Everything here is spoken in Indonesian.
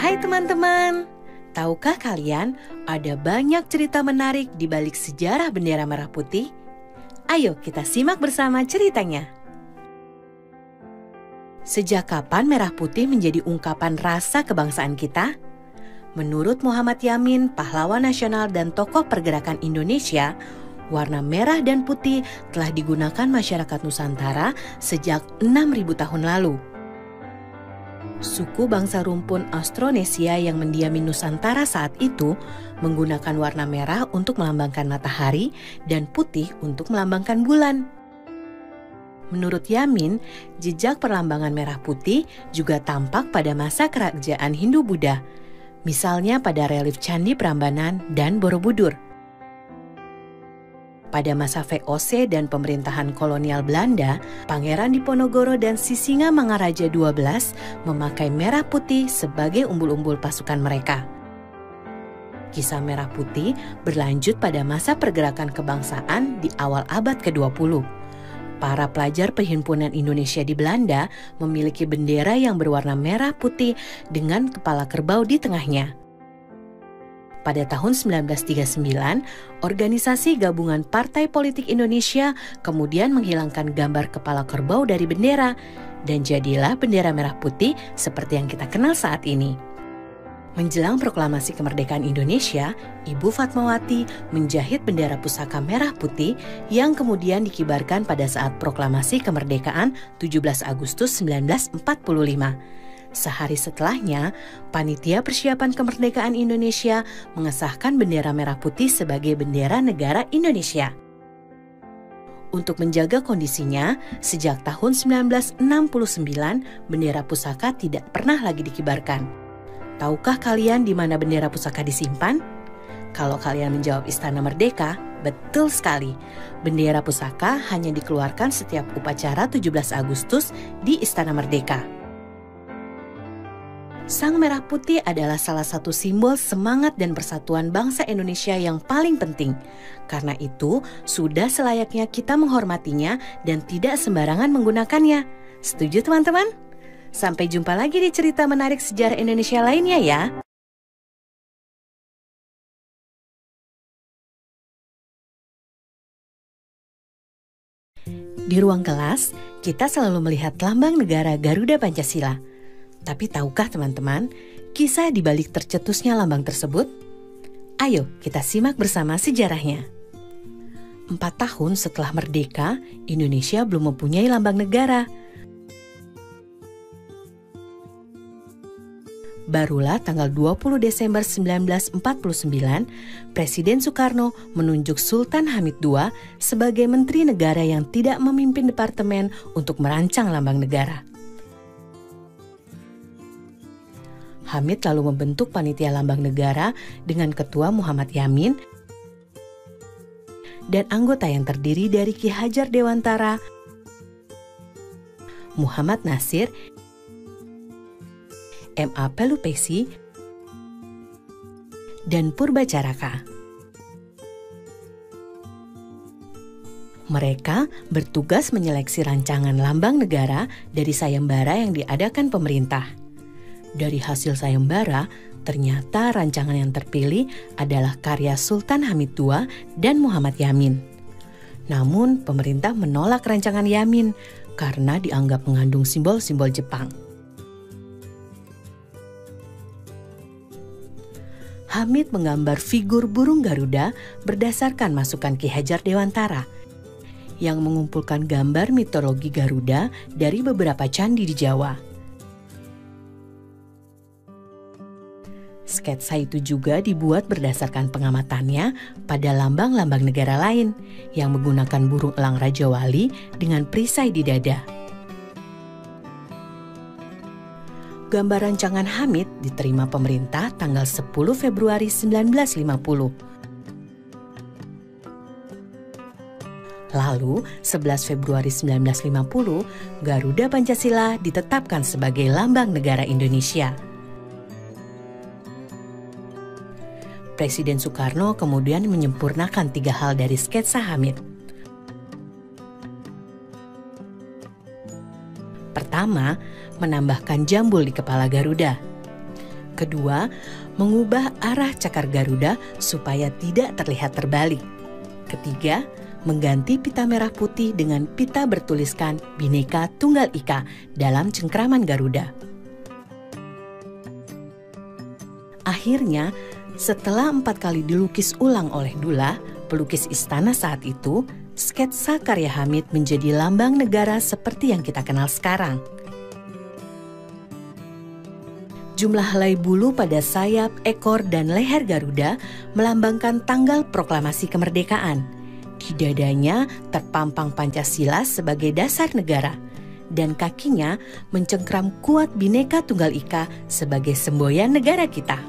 Hai teman-teman, tahukah kalian ada banyak cerita menarik di balik sejarah bendera merah putih? Ayo kita simak bersama ceritanya. Sejak kapan merah putih menjadi ungkapan rasa kebangsaan kita? Menurut Muhammad Yamin, pahlawan nasional dan tokoh pergerakan Indonesia, warna merah dan putih telah digunakan masyarakat Nusantara sejak 6.000 tahun lalu. Suku bangsa rumpun Austronesia yang mendiami Nusantara saat itu menggunakan warna merah untuk melambangkan matahari dan putih untuk melambangkan bulan. Menurut Yamin, jejak perlambangan merah putih juga tampak pada masa kerajaan Hindu-Buddha, misalnya pada relief Candi Prambanan dan Borobudur. Pada masa VOC dan pemerintahan kolonial Belanda, Pangeran Diponegoro dan Sisingamangaraja XII memakai merah putih sebagai umbul-umbul pasukan mereka. Kisah merah putih berlanjut pada masa pergerakan kebangsaan di awal abad ke-20. Para pelajar Perhimpunan Indonesia di Belanda memiliki bendera yang berwarna merah putih dengan kepala kerbau di tengahnya. Pada tahun 1939, Organisasi Gabungan Partai Politik Indonesia kemudian menghilangkan gambar kepala kerbau dari bendera dan jadilah bendera merah putih seperti yang kita kenal saat ini. Menjelang proklamasi kemerdekaan Indonesia, Ibu Fatmawati menjahit bendera pusaka merah putih yang kemudian dikibarkan pada saat proklamasi kemerdekaan 17 Agustus 1945. Sehari setelahnya, Panitia Persiapan Kemerdekaan Indonesia mengesahkan bendera merah putih sebagai bendera negara Indonesia. Untuk menjaga kondisinya, sejak tahun 1969, bendera pusaka tidak pernah lagi dikibarkan. Tahukah kalian di mana bendera pusaka disimpan? Kalau kalian menjawab Istana Merdeka, betul sekali. Bendera pusaka hanya dikeluarkan setiap upacara 17 Agustus di Istana Merdeka. Sang merah putih adalah salah satu simbol semangat dan persatuan bangsa Indonesia yang paling penting. Karena itu, sudah selayaknya kita menghormatinya dan tidak sembarangan menggunakannya. Setuju teman-teman? Sampai jumpa lagi di cerita menarik sejarah Indonesia lainnya ya. Di ruang kelas, kita selalu melihat lambang negara Garuda Pancasila. Tapi tahukah teman-teman, kisah di balik tercetusnya lambang tersebut? Ayo kita simak bersama sejarahnya. 4 tahun setelah merdeka, Indonesia belum mempunyai lambang negara. Barulah tanggal 20 Desember 1949, Presiden Soekarno menunjuk Sultan Hamid II sebagai Menteri Negara yang tidak memimpin departemen untuk merancang lambang negara. Hamid lalu membentuk Panitia Lambang Negara dengan Ketua Muhammad Yamin dan anggota yang terdiri dari Ki Hajar Dewantara, Muhammad Nasir, M.A. Pelupesi, dan Purbacaraka. Mereka bertugas menyeleksi rancangan lambang negara dari sayembara yang diadakan pemerintah. Dari hasil sayembara, ternyata rancangan yang terpilih adalah karya Sultan Hamid II dan Muhammad Yamin. Namun, pemerintah menolak rancangan Yamin karena dianggap mengandung simbol-simbol Jepang. Hamid menggambar figur burung Garuda berdasarkan masukan Ki Hajar Dewantara yang mengumpulkan gambar mitologi Garuda dari beberapa candi di Jawa. Sketsa itu juga dibuat berdasarkan pengamatannya pada lambang-lambang negara lain yang menggunakan burung elang Raja Wali dengan perisai di dada. Gambar rancangan Hamid diterima pemerintah tanggal 10 Februari 1950. Lalu, 11 Februari 1950, Garuda Pancasila ditetapkan sebagai lambang negara Indonesia. Presiden Soekarno kemudian menyempurnakan 3 hal dari sketsa Hamid. Pertama, menambahkan jambul di kepala Garuda. Kedua, mengubah arah cakar Garuda supaya tidak terlihat terbalik. Ketiga, mengganti pita merah putih dengan pita bertuliskan Bhinneka Tunggal Ika dalam cengkraman Garuda. Akhirnya, setelah 4 kali dilukis ulang oleh Dullah, pelukis istana saat itu, sketsa karya Hamid menjadi lambang negara seperti yang kita kenal sekarang. Jumlah helai bulu pada sayap, ekor, dan leher Garuda melambangkan tanggal proklamasi kemerdekaan. Di dadanya terpampang Pancasila sebagai dasar negara, dan kakinya mencengkram kuat Bhinneka Tunggal Ika sebagai semboyan negara kita.